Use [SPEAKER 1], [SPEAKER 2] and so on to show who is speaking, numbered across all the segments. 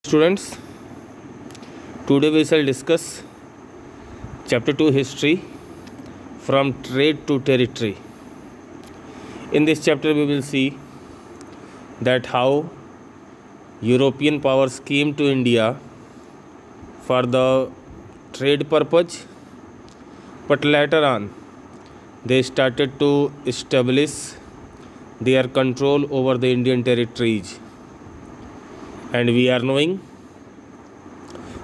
[SPEAKER 1] Students, today we shall discuss Chapter 2 History from Trade to Territory. In this chapter, we will see that how European powers came to India for the trade purpose, but later on they started to establish their control over the Indian territories. And we are knowing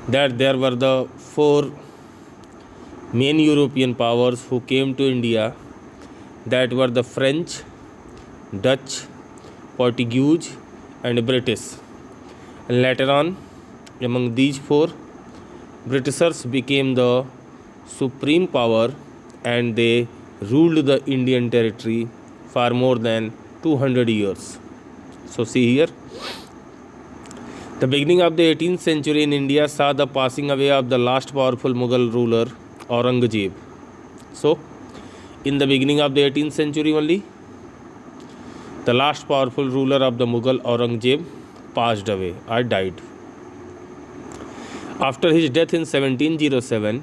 [SPEAKER 1] that there were the four main European powers who came to India, that were the French, Dutch, Portuguese and British. And later on, among these four, Britishers became the supreme power and they ruled the Indian territory for more than 200 years. So see here, the beginning of the 18th century in India saw the passing away of the last powerful Mughal ruler Aurangzeb. So, in the beginning of the 18th century only, the last powerful ruler of the Mughal Aurangzeb passed away or died. After his death in 1707,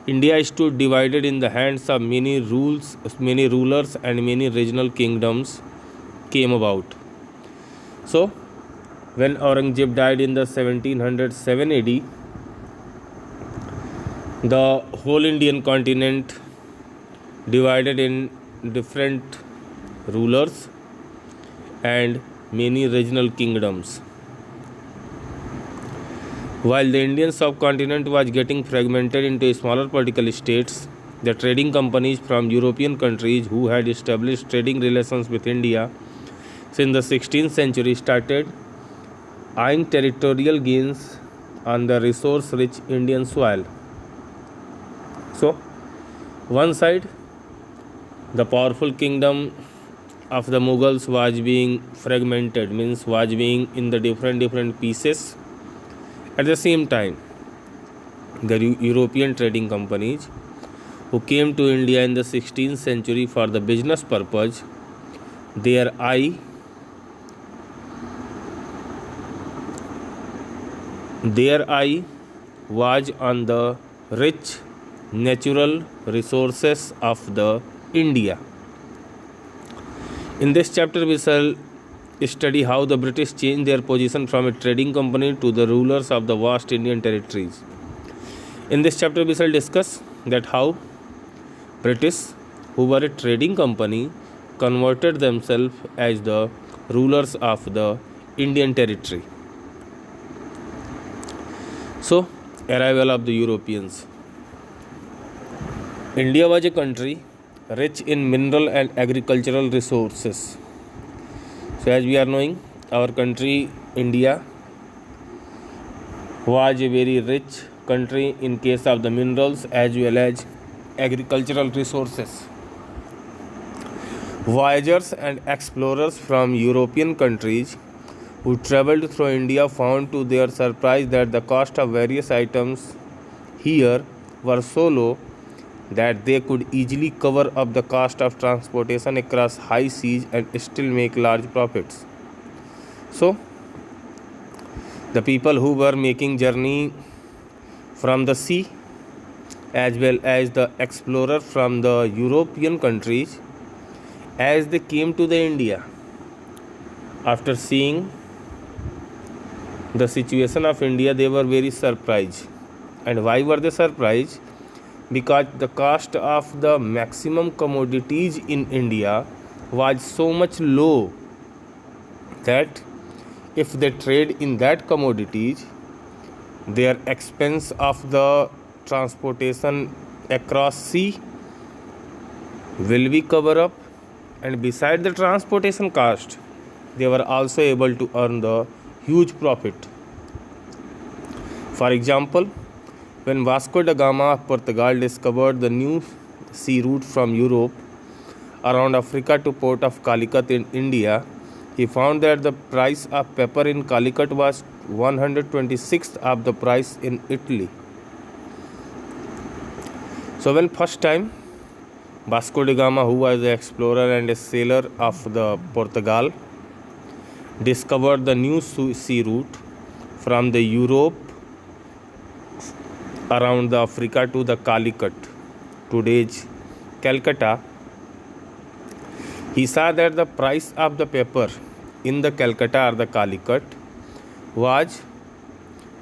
[SPEAKER 1] India stood divided in the hands of many rulers and many regional kingdoms came about. So, when Aurangzeb died in the 1707 AD, the whole Indian continent divided in different rulers and many regional kingdoms. While the Indian subcontinent was getting fragmented into smaller political states, the trading companies from European countries who had established trading relations with India since the 16th century started eyeing territorial gains on the resource-rich Indian soil. So, one side, the powerful kingdom of the Mughals was being fragmented, means was being in the different pieces. At the same time, the European trading companies who came to India in the 16th century for the business purpose, their eye was on the rich natural resources of the India. In this chapter, we shall study how the British changed their position from a trading company to the rulers of the vast Indian territories. In this chapter, we shall discuss that how British, who were a trading company, converted themselves as the rulers of the Indian territory. So, arrival of the Europeans. India was a country rich in mineral and agricultural resources. So, as we are knowing, our country, India, was a very rich country in case of the minerals as well as agricultural resources. Voyagers and explorers from European countries who travelled through India found to their surprise that the cost of various items here were so low that they could easily cover up the cost of transportation across high seas and still make large profits. So, the people who were making journey from the sea as well as the explorer from the European countries, as they came to the India, after seeing the situation of India, they were very surprised. And why were they surprised? Because the cost of the maximum commodities in India was so much low that if they trade in that commodities, their expense of the transportation across sea will be covered up, and beside the transportation cost, they were also able to earn the huge profit. For example, when Vasco da Gama of Portugal discovered the new sea route from Europe around Africa to port of Calicut in India, he found that the price of pepper in Calicut was 126th of the price in Italy. So when first time Vasco da Gama, who was the explorer and a sailor of the Portugal, discovered the new sea route, from the Europe around the Africa to the Calicut, today's Calcutta. He saw that the price of the paper in the Calcutta or the Calicut was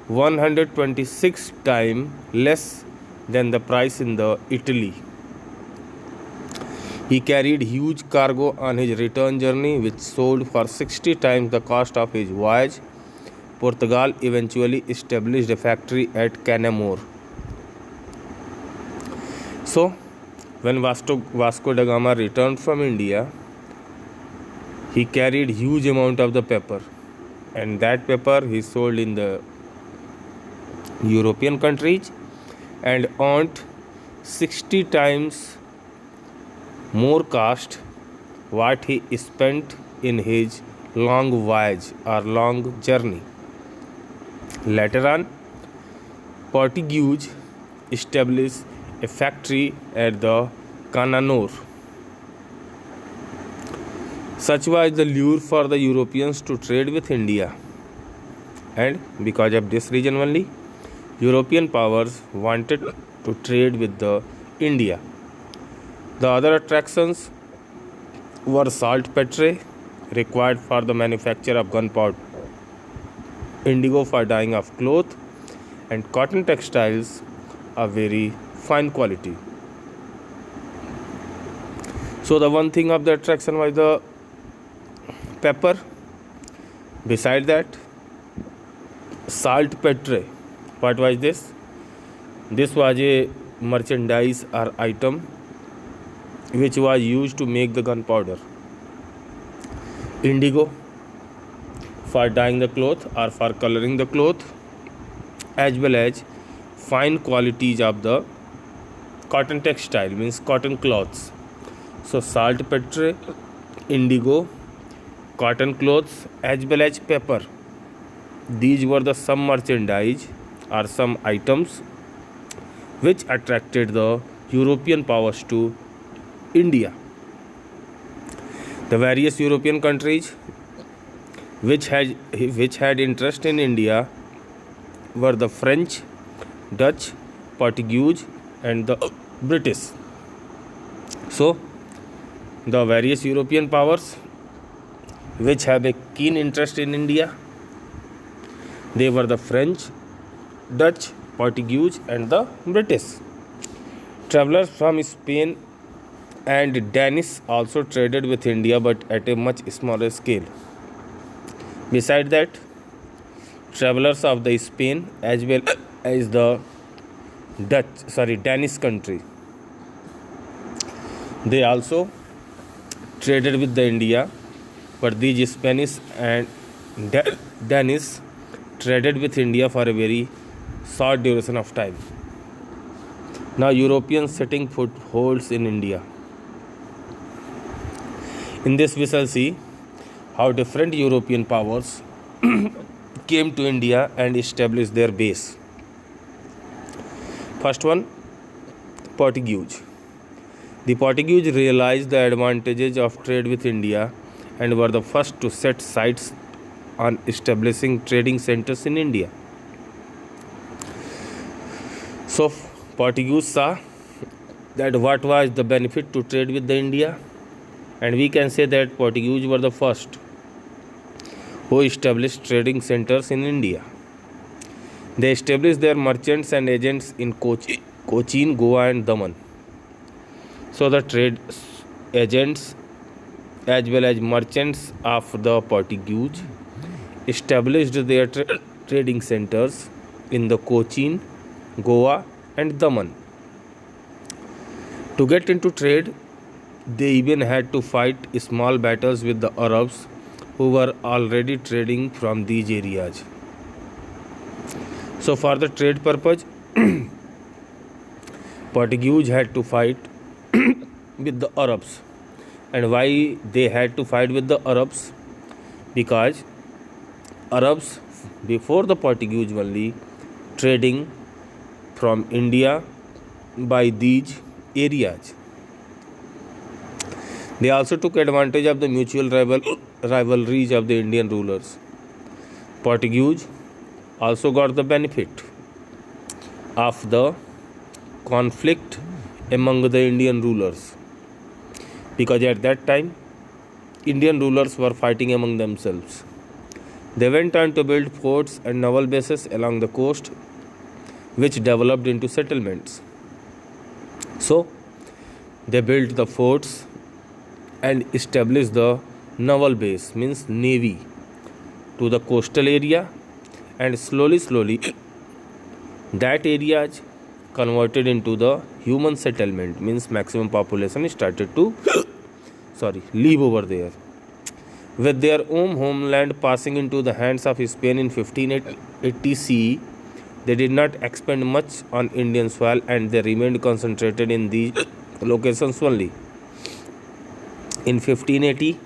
[SPEAKER 1] 126 times less than the price in the Italy. He carried huge cargo on his return journey, which sold for 60 times the cost of his voyage. Portugal eventually established a factory at Canamore. So, when Vasco da Gama returned from India, he carried huge amount of the paper, and that paper he sold in the European countries and earned 60 times more cost what he spent in his long voyage or long journey. Later on, Portuguese established a factory at the Cananor. Such was the lure for the Europeans to trade with India, and because of this reason only, European powers wanted to trade with the India. The other attractions were saltpetre, required for the manufacture of gunpowder, indigo for dyeing of cloth, and cotton textiles of very fine quality. So the one thing of the attraction was the pepper. Beside that, saltpetre. What was this? This was a merchandise or item which was used to make the gunpowder. Indigo for dyeing the cloth or for coloring the cloth, as well as fine qualities of the cotton textile, means cotton cloths. So saltpetre, indigo, cotton clothes, as well as pepper. These were the some merchandise or some items which attracted the European powers to India. The various European countries which had interest in India were the French, Dutch, Portuguese, and the British. So, the various European powers which have a keen interest in India, they were the French, Dutch, Portuguese, and the British. Travelers from Spain and Danish also traded with India, but at a much smaller scale. Besides that, travelers of the Spain as well as the Danish country, they also traded with the India, but these Spanish and Danish traded with India for a very short duration of time. Now Europeans setting footholds in India. In this we shall see how different European powers came to India and established their base. First one, Portuguese. The Portuguese realized the advantages of trade with India and were the first to set sights on establishing trading centers in India. So Portuguese saw that what was the benefit to trade with the India, and we can say that Portuguese were the first who established trading centers in India. They established their merchants and agents in Cochin, Goa, and Daman. So the trade agents as well as merchants of the Portuguese established their trading centers in the Cochin, Goa, and Daman. To get into trade, they even had to fight small battles with the Arabs who were already trading from these areas. So for the trade purpose, Portuguese had to fight with the Arabs. And why they had to fight with the Arabs? Because Arabs before the Portuguese only trading from India by these areas. They also took advantage of the mutual rivalries of the Indian rulers. Portuguese also got the benefit of the conflict among the Indian rulers, because at that time Indian rulers were fighting among themselves. They went on to build forts and naval bases along the coast, which developed into settlements. So, they built the forts and established the naval base, means navy, to the coastal area, and slowly that area is converted into the human settlement, means maximum population started to live over there. With their own homeland passing into the hands of Spain in 1580 CE, they did not expand much on Indian soil and they remained concentrated in these locations only. In 1580,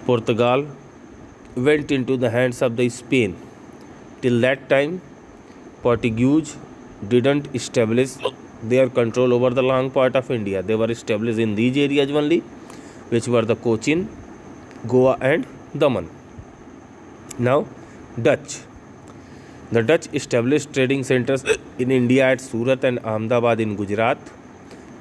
[SPEAKER 1] Portugal went into the hands of the Spain. Till that time, Portuguese didn't establish their control over the long part of India. They were established in these areas only, which were the Cochin, Goa and Daman. Now, Dutch. The Dutch established trading centers in India at Surat and Ahmedabad in Gujarat,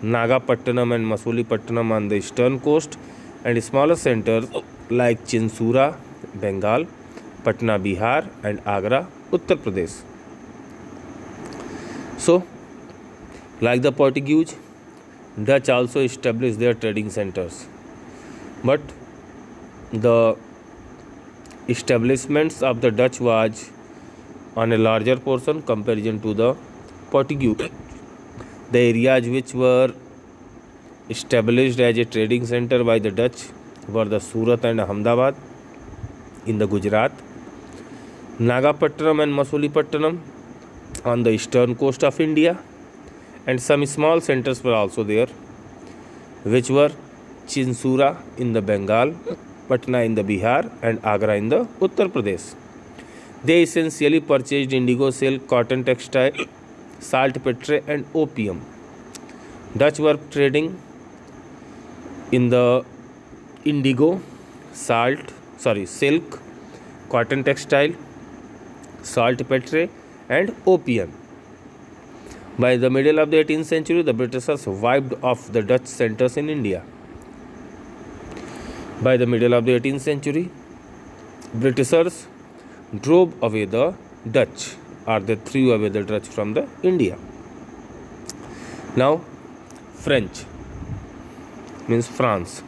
[SPEAKER 1] Nagapattinam and Masulipattanaam on the eastern coast, and smaller centers like Chinsura, Bengal, Patna, Bihar, and Agra, Uttar Pradesh. So, like the Portuguese, Dutch also established their trading centers. But the establishments of the Dutch was on a larger portion comparison to the Portuguese. The areas which were established as a trading center by the Dutch were the Surat and Ahmedabad in the Gujarat, Nagapattinam and Masulipattanaam on the eastern coast of India, and some small centers were also there, which were Chinsura in the Bengal, Patna in the Bihar, and Agra in the Uttar Pradesh. They essentially purchased indigo silk, cotton textile, saltpetre and opium. Dutch were trading in the indigo, silk, cotton textile, saltpetre and opium. By the middle of the 18th century, the Britishers wiped off the Dutch centers in India. By the middle of the 18th century, Britishers drove away the Dutch, or they threw away the Dutch from the India. Now, French means France.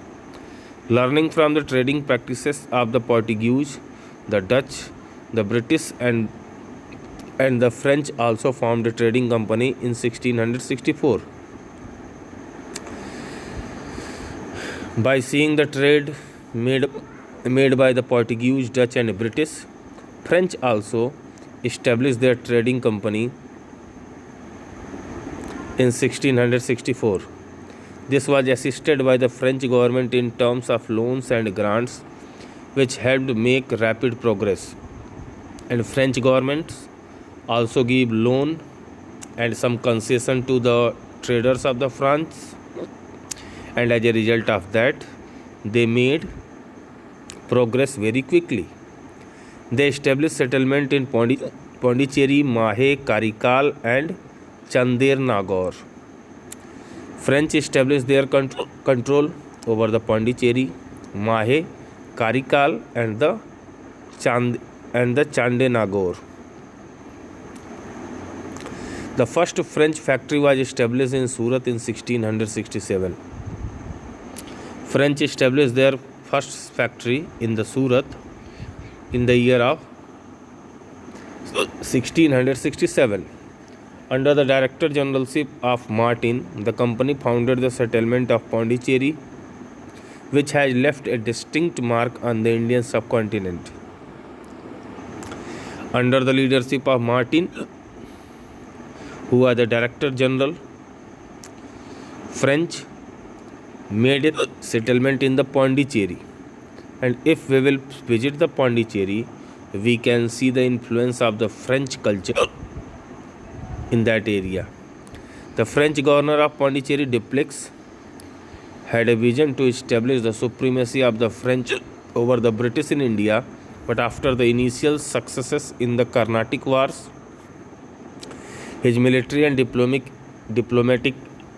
[SPEAKER 1] Learning from the trading practices of the Portuguese, the Dutch, the British and the French also formed a trading company in 1664. By seeing the trade made by the Portuguese, Dutch and British, French also established their trading company in 1664. This was assisted by the French government in terms of loans and grants, which helped make rapid progress. And French governments also give loan and some concession to the traders of the France, and as a result of that, they made progress very quickly. They established settlement in Pondicherry, Mahe, Karikal and Chandernagore. French established their control over the Pondicherry, Mahe, Karikal and the Chandernagore. The first French factory was established in Surat in 1667. French established their first factory in the Surat in the year of 1667. Under the director generalship of Martin, the company founded the settlement of Pondicherry, which has left a distinct mark on the Indian subcontinent. Under the leadership of Martin, who was the director general, French made a settlement in the Pondicherry. And if we will visit the Pondicherry, we can see the influence of the French culture in that area. The French governor of Pondicherry, Dupleix, had a vision to establish the supremacy of the French over the British in India But after the initial successes in the Carnatic Wars, his military and diplomatic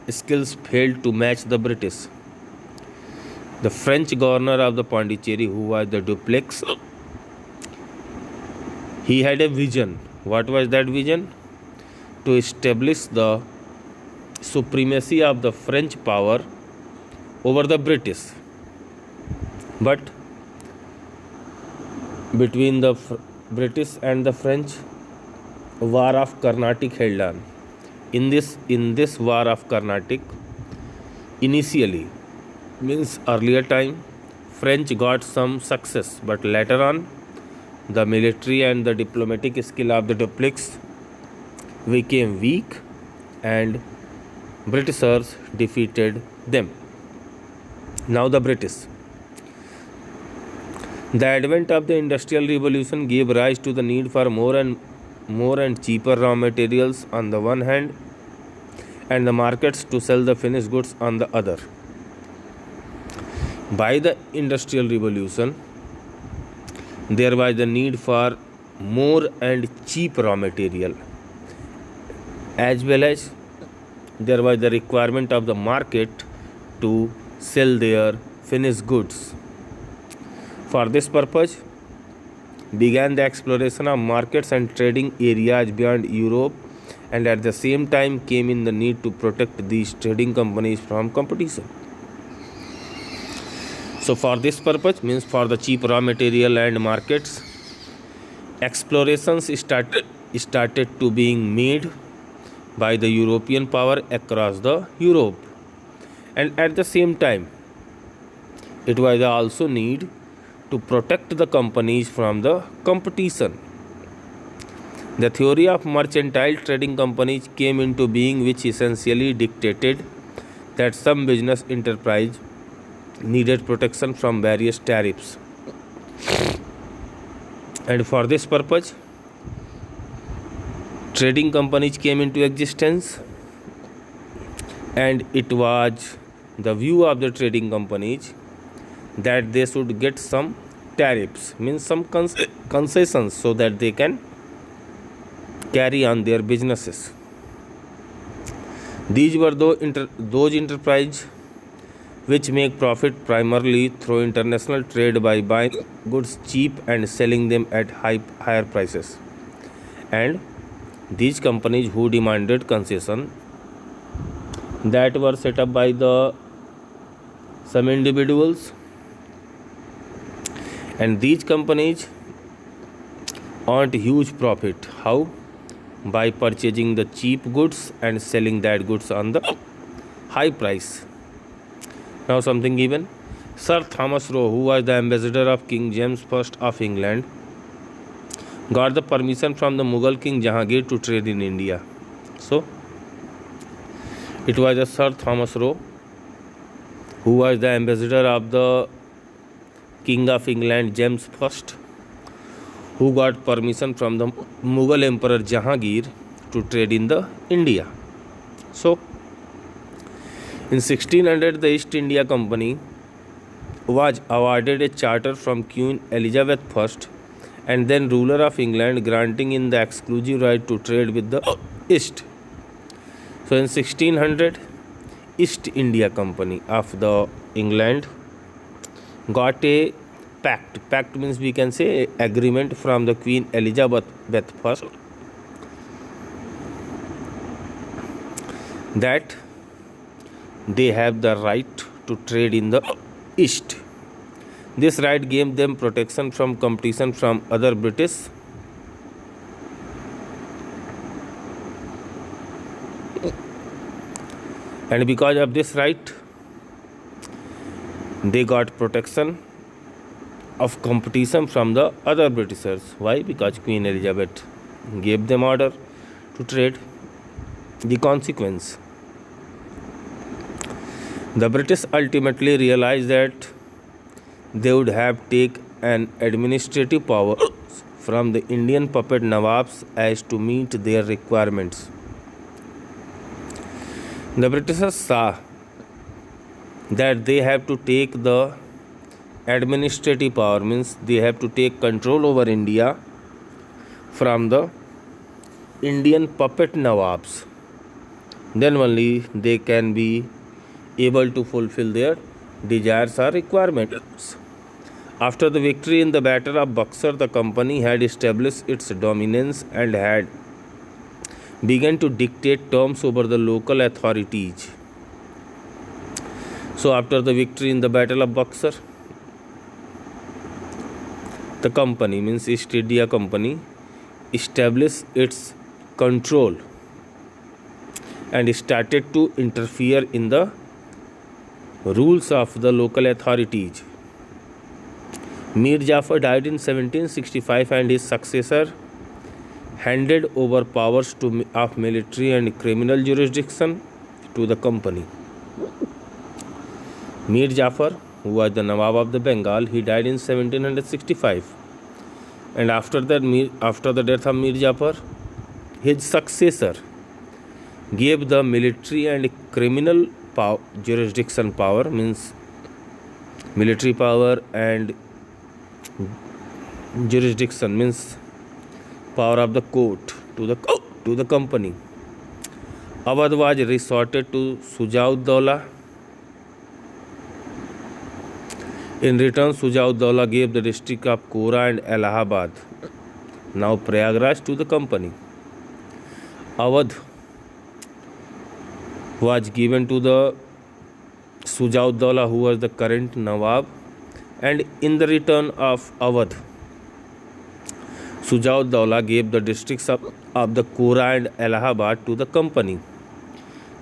[SPEAKER 1] skills failed to match the British. The French governor of the Pondicherry, who was the Dupleix, he had a vision. What was that vision? To establish the supremacy of the French power over the British. But between the British and the French, war of Carnatic held on. In this war of Carnatic, initially, means earlier time, French got some success, but later on, the military and the diplomatic skill of the Dupleix became weak, and Britishers defeated them. Now the British. The advent of the Industrial Revolution gave rise to the need for more and cheaper raw materials on the one hand, and the markets to sell the finished goods on the other. By the Industrial Revolution, there was the need for more and cheap raw material, as well as there was the requirement of the market to sell their finished goods. For this purpose, began the exploration of markets and trading areas beyond Europe, and at the same time came in the need to protect these trading companies from competition. So for this purpose, means for the cheap raw material and markets, explorations started to being made by the European power across the Europe, and at the same time it was also need to protect the companies from the competition. The theory of mercantile trading companies came into being, which essentially dictated that some business enterprise needed protection from various tariffs, and for this purpose trading companies came into existence, and it was the view of the trading companies that they should get some tariffs, means some concessions, so that they can carry on their businesses. These were those enterprises which make profit primarily through international trade by buying goods cheap and selling them at higher prices, and these companies who demanded concession that were set up by some individuals, and these companies earned huge profit. How? By purchasing the cheap goods and selling that goods on the high price. Now something given. Sir Thomas Roe, who was the ambassador of King James I of England, got the permission from the Mughal King Jahangir to trade in India. So it was a Sir Thomas Roe, who was the ambassador of the King of England James I, who got permission from the Mughal Emperor Jahangir to trade in the India. So in 1600, the East India Company was awarded a charter from Queen Elizabeth I, and then ruler of England, granting in the exclusive right to trade with the East. So in 1600, East India Company of the England got a pact. Pact means we can say agreement from the Queen Elizabeth I that they have the right to trade in the East. This right gave them protection from competition from other British and because of this right they got protection of competition from the other Britishers. Why? Because Queen Elizabeth gave them order to trade. The consequence, the British ultimately realized that they would have take an administrative power from the Indian puppet Nawabs as to meet their requirements. The Britishers saw that they have to take the administrative power, means they have to take control over India from the Indian puppet Nawabs. Then only they can be able to fulfill their desires or requirements. After the victory in the Battle of Buxar, the company had established its dominance and had began to dictate terms over the local authorities. So after the victory in the Battle of Buxar, the company, means East India Company, established its control and started to interfere in the rules of the local authorities. Mir Jafar died in 1765 and his successor handed over powers of military and criminal jurisdiction to the company. Mir Jafar, who was the Nawab of the Bengal, he died in 1765, and after the death of Mir Jafar, his successor gave the military and criminal jurisdiction power, means military power and jurisdiction, means power of the court, to the company. Awadh was resorted to Sujauddaulah. In return, Sujauddaulah gave the district of Kora and Allahabad, now Prayagraj, to the company. Awadh was given to the Sujauddaulah, who was the current Nawab, and in the return of Awadh, Sujauddaulah gave the districts of the Kora and Allahabad to the company.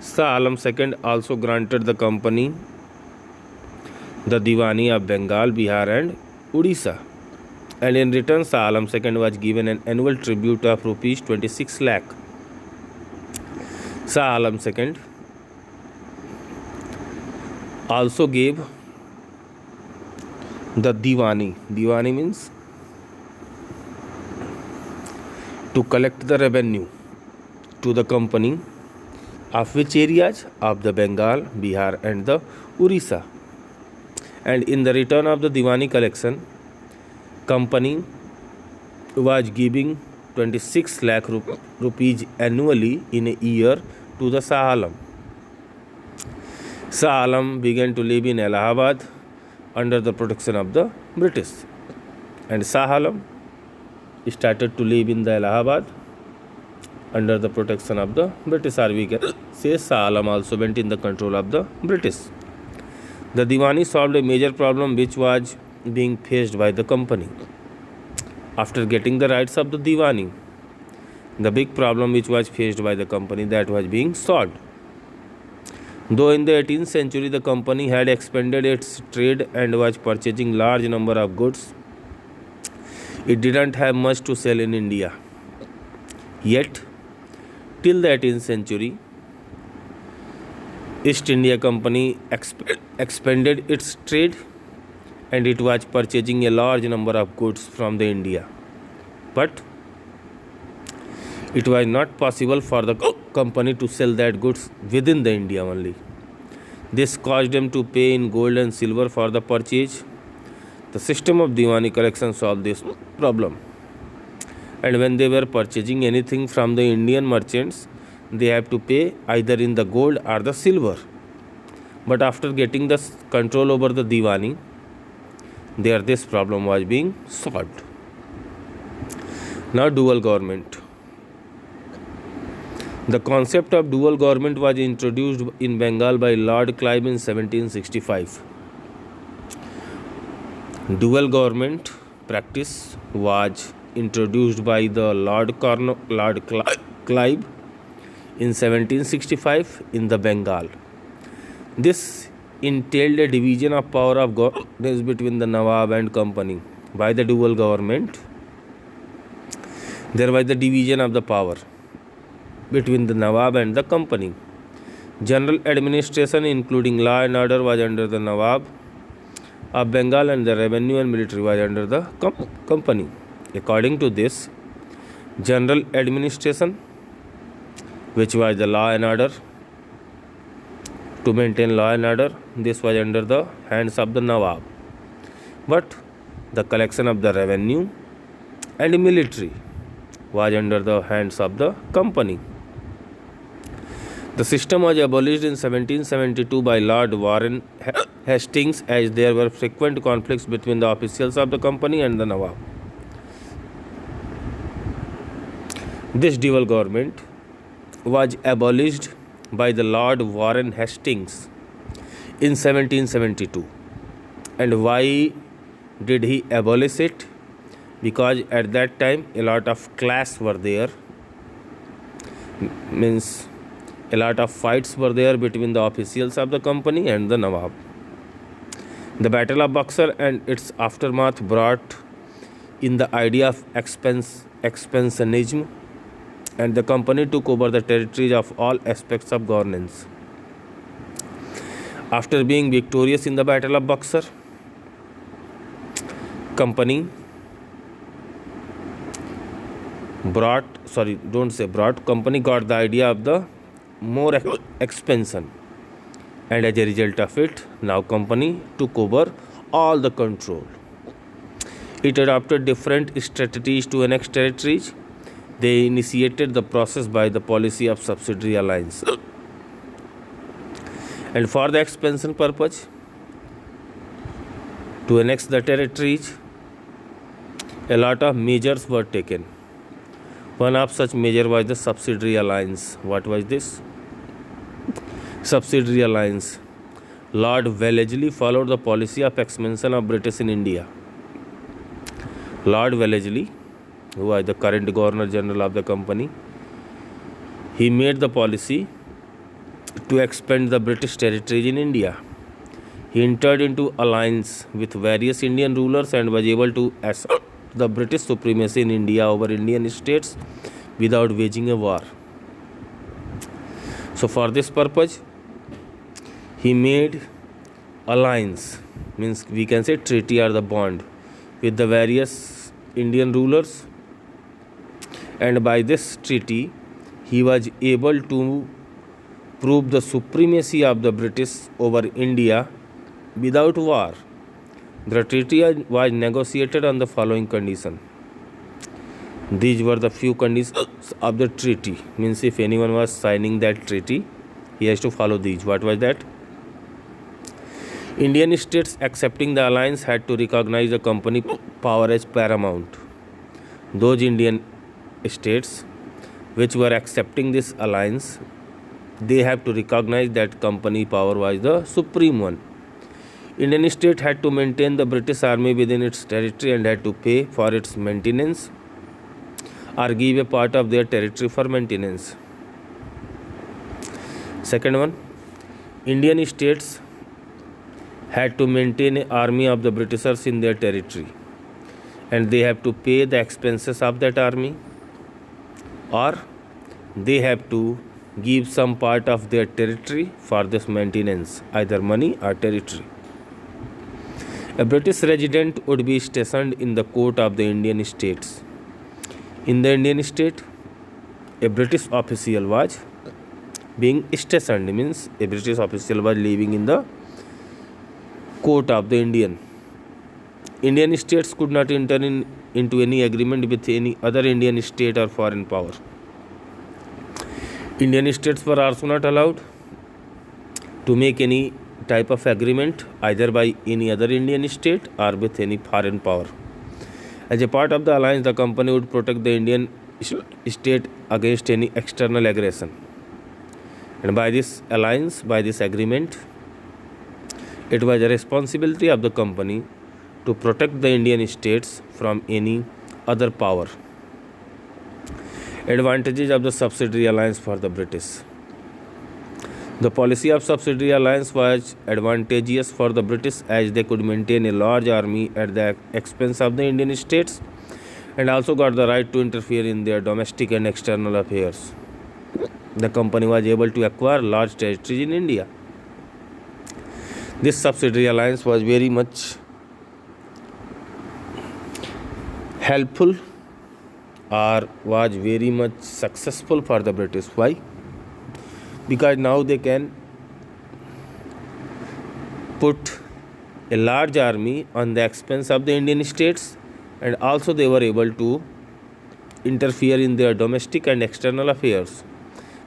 [SPEAKER 1] Shah Alam II also granted the company the Diwani of Bengal, Bihar and Odisha, and in return Shah Alam II was given an annual tribute of rupees 26 lakh. Shah Alam II also gave the Diwani. Diwani means to collect the revenue to the company of which areas? Of the Bengal, Bihar and the Orissa. And in the return of the Diwani collection, company was giving 26 lakh rupees annually in a year to the Shah Alam. Shah Alam began to live in Allahabad under the protection of the British, and Shah Alam started to live in the Allahabad under the protection of the British, or we can say Shah Alam also went in the control of the British. The Diwani solved a major problem which was being faced by the company. After getting the rights of the Diwani, the big problem which was faced by the company, that was being solved. Though in the 18th century the company had expanded its trade and was purchasing large number of goods, it didn't have much to sell in India. Yet, till the 18th century, East India Company expanded its trade and it was purchasing a large number of goods from the India. But it was not possible for the company to sell that goods within the India only. This caused them to pay in gold and silver for the purchase. The system of Diwani collection solved this problem. And when they were purchasing anything from the Indian merchants, they have to pay either in the gold or the silver. But after getting the control over the Diwani, this problem was being solved. Now, dual government. The concept of dual government was introduced in Bengal by Lord Clive in 1765. Dual government practice was introduced by the Lord Clive in 1765 in the Bengal. This entailed a division of power of governance between the Nawab and company. By the dual government, there was the division of the power between the Nawab and the company. General administration, including law and order, was under the Nawab of Bengal, and the revenue and military was under the company. According to this, general administration, which was the law and order, to maintain law and order, this was under the hands of the Nawab. but the collection of the revenue and military was under the hands of the company. The system was abolished in 1772 by Lord Warren Hastings as there were frequent conflicts between the officials of the company and the Nawab. This dual government was abolished by the Lord Warren Hastings in 1772. And why did he abolish it? Because at that time a lot of clash were there, means a lot of fights were there between the officials of the company and the Nawab. The Battle of Buxar and its aftermath brought in the idea of expansionism, and the company took over the territories of all aspects of governance. After being victorious in the Battle of Buxar, company company got the idea of the more expansion, and as a result of it, now company took over all the control. It adopted different strategies to annex territories. They initiated the process by the policy of subsidiary alliance. And for the expansion purpose, to annex the territories, a lot of measures were taken. One of such measure was the subsidiary alliance. What was this? Subsidiary alliance. Lord Wellesley followed the policy of expansion of British in India. Lord Wellesley, who was the current Governor General of the company, he made the policy to expand the British territories in India. He entered into alliance with various Indian rulers and was able to assert the British supremacy in India over Indian states without waging a war. So for this purpose, he made alliance, means we can say treaty or the bond, with the various Indian rulers, and by this treaty he was able to prove the supremacy of the British over India without war. The treaty was negotiated on the following condition. These were the few conditions of the treaty, means if anyone was signing that treaty, he has to follow these. What was that? Indian states accepting the alliance had to recognize the company power as paramount. Those Indian states which were accepting this alliance, they have to recognize that company power was the supreme one. Indian state had to maintain the British army within its territory and had to pay for its maintenance or give a part of their territory for maintenance. Second one, Indian states had to maintain an army of the Britishers in their territory, and they have to pay the expenses of that army, or they have to give some part of their territory for this maintenance, either money or territory. A British resident would be stationed in the court of the Indian states. In the Indian state, a British official was being stationed, means a British official was living in the court of the Indian states could not enter into any agreement with any other Indian state or foreign power. Indian states were also not allowed to make any type of agreement either by any other Indian state or with any foreign power. As a part of the alliance, the company would protect the Indian state against any external aggression. And by this alliance, by this agreement, it was a responsibility of the company to protect the Indian states from any other power. Advantages of the subsidiary alliance for the British. The policy of subsidiary alliance was advantageous for the British as they could maintain a large army at the expense of the Indian states and also got the right to interfere in their domestic and external affairs. The company was able to acquire large territories in India. This subsidiary alliance was very much helpful or was very much successful for the British. Why? Because now they can put a large army on the expense of the Indian states, and also they were able to interfere in their domestic and external affairs.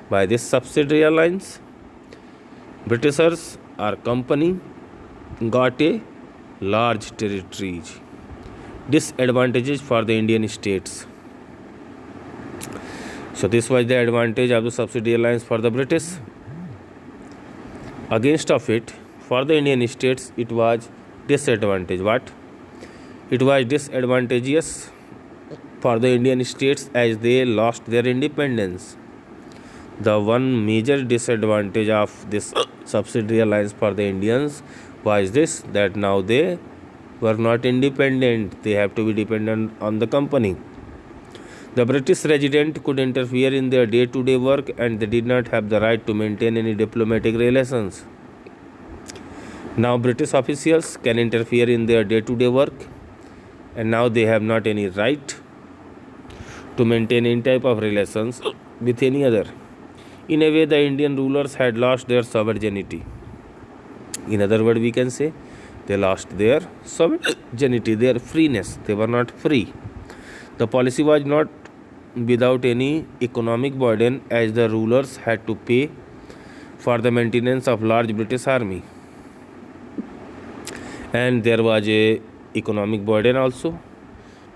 [SPEAKER 1] By this subsidiary alliance, Britishers or company got a large territories. Disadvantages for the Indian states. So this was the advantage of the subsidiary alliance for the British. Against of it, for the Indian states, it was disadvantage. What? It was disadvantageous for the Indian states as they lost their independence. The one major disadvantage of this subsidiary alliance for the Indians was this, that now they were not independent. They have to be dependent on the company. The British resident could interfere in their day-to-day work, and they did not have the right to maintain any diplomatic relations. Now British officials can interfere in their day-to-day work, and now they have not any right to maintain any type of relations with any other. In a way, the Indian rulers had lost their sovereignty. In other words, we can say they lost their sovereignty, their freeness. They were not free. The policy was not without any economic burden, as the rulers had to pay for the maintenance of large British army, and there was a economic burden also,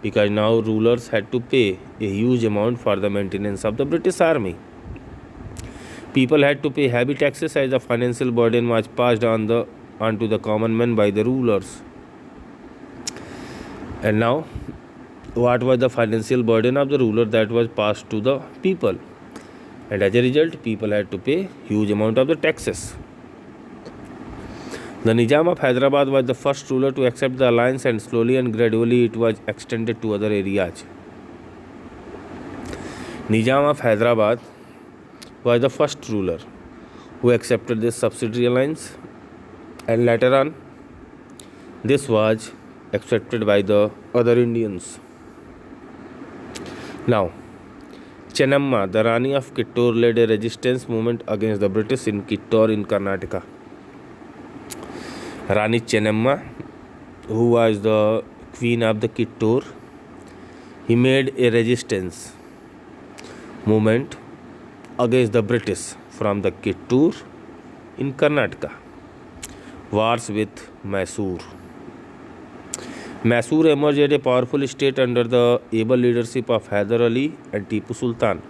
[SPEAKER 1] because now rulers had to pay a huge amount for the maintenance of the British army. People had to pay heavy taxes, as the financial burden was passed onto the common man by the rulers. And now, what was the financial burden of the ruler? That was passed to the people, and as a result, people had to pay huge amount of the taxes. The Nizam of Hyderabad was the first ruler to accept the alliance, and slowly and gradually it was extended to other areas. Nizam of Hyderabad was the first ruler who accepted this subsidiary alliance, and later on this was accepted by the other Indians. Now, Chennamma, the Rani of Kittur, led a resistance movement against the British in Kittur in Karnataka. Rani Chennamma, who was the queen of the Kittur, he made a resistance movement against the British from the Kittur in Karnataka. Wars with Mysore. Mysore emerged as a powerful state under the able leadership of Hyder Ali and Tipu Sultan.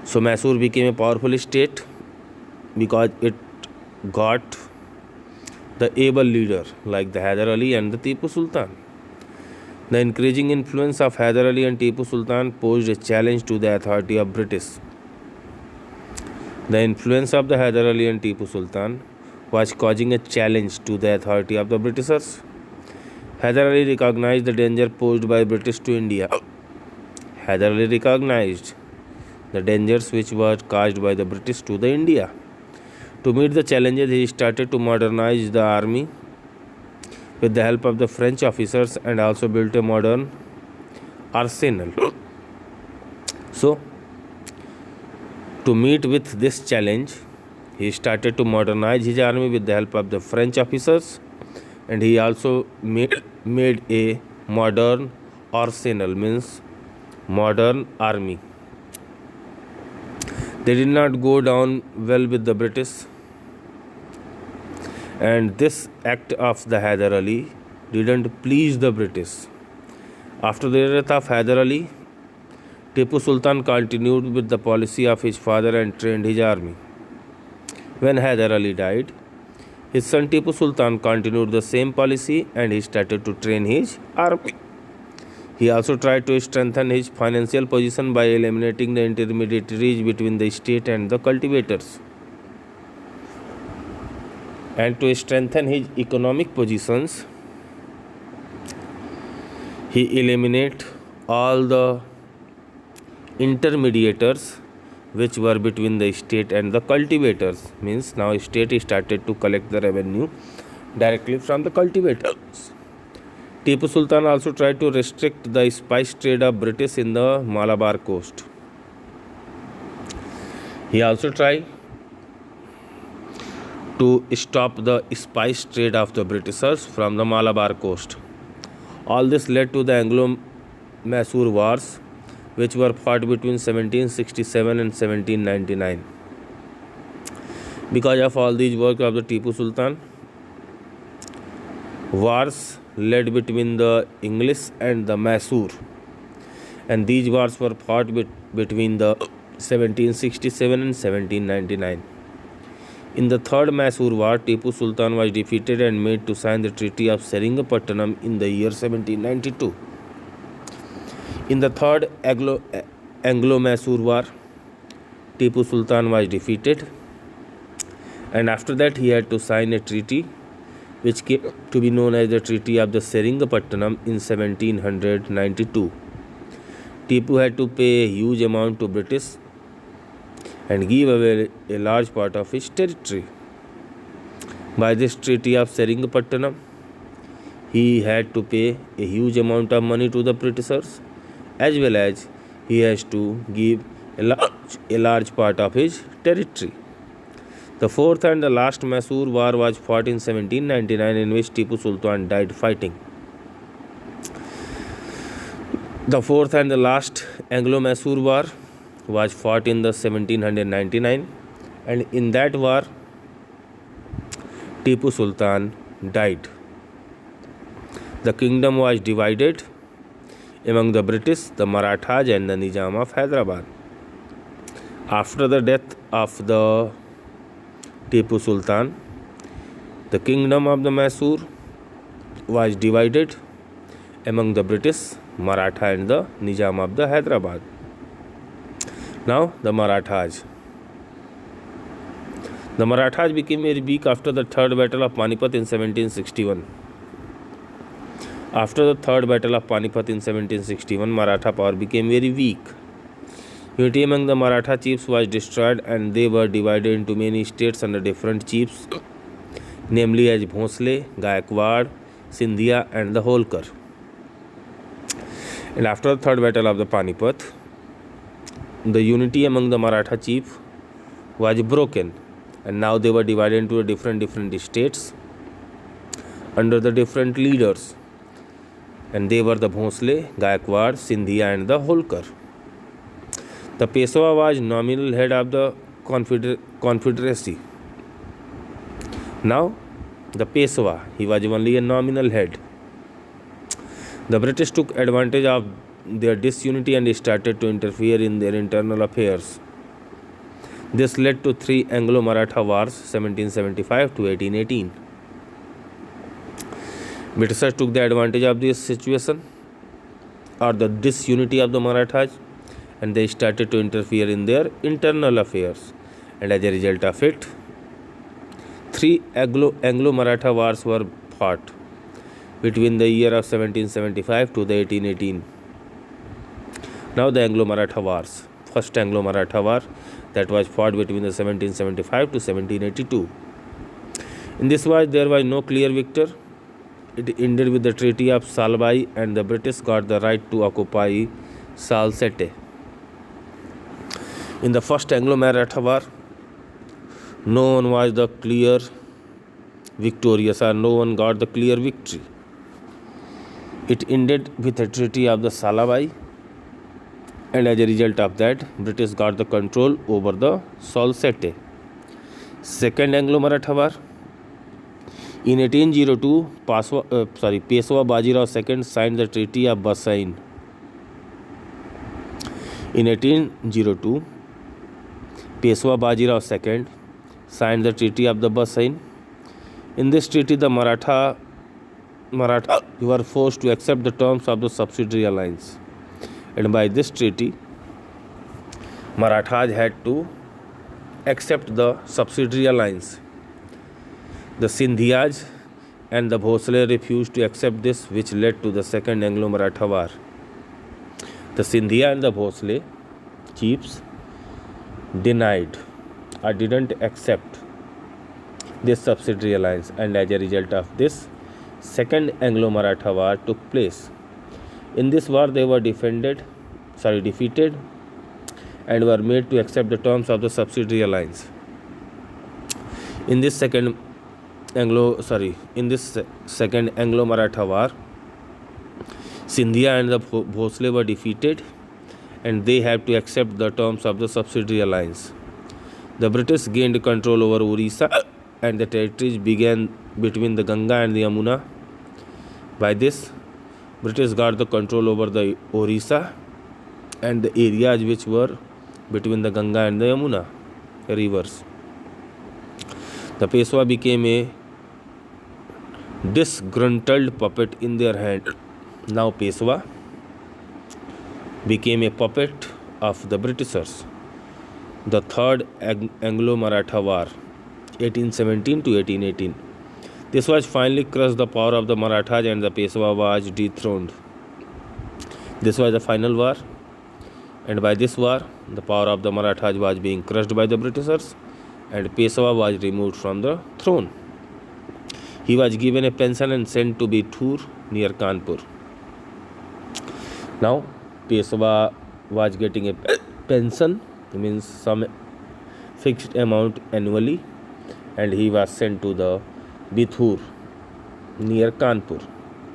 [SPEAKER 1] So Mysore became a powerful state because it got the able leader like the Hyder Ali and the Tipu Sultan. The increasing influence of Hyder Ali and Tipu Sultan posed a challenge to the authority of British. The influence of the Hyder Ali and Tipu Sultan was causing a challenge to the authority of the Britishers. Hyder Ali recognized the danger posed by British to India. Hyder Ali recognized the dangers which were caused by the British to the India. To meet the challenges, he started to modernize the army with the help of the French officers, and also built a modern arsenal. So, to meet with this challenge, he started to modernize his army with the help of the French officers, and he also made a modern arsenal, means modern army. They did not go down well with the British, and this act of the Hyder Ali didn't please the British. After the death of Hyder Ali, Tipu Sultan continued with the policy of his father and trained his army. When Hyder Ali died, his son Tipu Sultan continued the same policy, and he started to train his army. He also tried to strengthen his financial position by eliminating the intermediaries between the state and the cultivators. And to strengthen his economic positions, he eliminated all the intermediators which were between the state and the cultivators. Means now state started to collect the revenue directly from the cultivators. Tipu Sultan also tried to restrict the spice trade of British in the Malabar coast. He also tried to stop the spice trade of the Britishers from the Malabar coast. All this led to the Anglo-Mysore Wars, which were fought between 1767 and 1799. Because of all these work of the Tipu Sultan, wars led between the English and the Mysore, and these wars were fought between the 1767 and 1799. In the Third Mysore War, Tipu Sultan was defeated and made to sign the Treaty of Seringapatam in the year 1792. In the Third Anglo-Mysore War, Tipu Sultan was defeated, and after that he had to sign a treaty which came to be known as the Treaty of the Seringapatam in 1792. Tipu had to pay a huge amount to British and give away a large part of his territory. By this Treaty of Seringapatam, he had to pay a huge amount of money to the Britishers, as well as he has to give a large part of his territory. The fourth and the last Mysore War was fought in 1799, in which Tipu Sultan died fighting. The fourth and the last Anglo-Mysore War was fought in the 1799, and in that war Tipu Sultan died. The kingdom was divided among the British, the Marathas and the Nizam of Hyderabad. After the death of the Tipu Sultan, the kingdom of the Mysore was divided among the British, Maratha and the Nizam of the Hyderabad. Now the Marathas. The Marathas became very weak after the Third Battle of Panipat in 1761. After the Third Battle of Panipat in 1761, Maratha power became very weak. Unity among the Maratha chiefs was destroyed, and they were divided into many states under different chiefs, namely as Bhosle, Gaikwad, Sindhia and the Holkar. And after the Third Battle of the Panipat, the unity among the Maratha chief was broken, and now they were divided into different states under the different leaders, and they were the Bhosle, Gaikwad, Sindhia and the Holkar. The Peshwa was nominal head of the confederacy. Now the Peshwa, he was only a nominal head. The British took advantage of their disunity and started to interfere in their internal affairs. This led to three Anglo-Maratha Wars, 1775 to 1818. Britishers took the advantage of this situation, or the disunity of the Marathas, and they started to interfere in their internal affairs. And as a result of it, three Anglo-Maratha Wars were fought between the year of 1775 to the 1818. Now the Anglo-Maratha Wars. First Anglo-Maratha War, that was fought between the 1775 to 1782. In this war there was no clear victor. It ended with the Treaty of Salbai, and the British got the right to occupy Salsette. In the first Anglo-Maratha War, no one was the clear victorious, or no one got the clear victory. It ended with the Treaty of the Salbai, and as a result of that, British got the control over the Salsette. Second Anglo-Maratha War. In 1802, Peshwa Bajirao II signed the Treaty of Bassein. In 1802, Peshwa Bajirao II signed the Treaty of the Bassein. In this treaty, the Maratha were forced to accept the terms of the subsidiary alliance, and by this treaty, Marathas had to accept the subsidiary alliance. The Sindhias and the Bhosle refused to accept this, which led to the Second Anglo-Maratha War. The Sindhia and the Bhosle chiefs denied or didn't accept this subsidiary alliance, and as a result of this, Second Anglo-Maratha War took place. In this war, they were defeated and were made to accept the terms of the subsidiary alliance. In this second second Anglo-Maratha War, Scindia and the Bhosle were defeated, and they had to accept the terms of the subsidiary alliance. The British gained control over Orissa, and the territories began between the Ganga and the Yamuna. By this, British got the control over the Orissa and the areas which were between the Ganga and the Yamuna rivers. The Peshwa became a disgruntled puppet in their hand. Now Peshwa became a puppet of the Britishers. The Third Anglo-Maratha War, 1817 to 1818. This was finally crushed the power of the Marathas, and the Peshwa was dethroned. This was the final war, and by this war, the power of the Marathas was being crushed by the Britishers, and Peshwa was removed from the throne. He was given a pension and sent to Bithur near Kanpur. Now, Peshwa was getting a pension, means some fixed amount annually, and he was sent to the Bithur near Kanpur.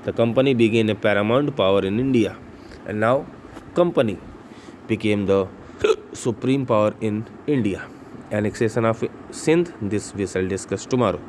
[SPEAKER 1] The company became a paramount power in India, and now company became the supreme power in India. Annexation of Sindh, this we shall discuss tomorrow.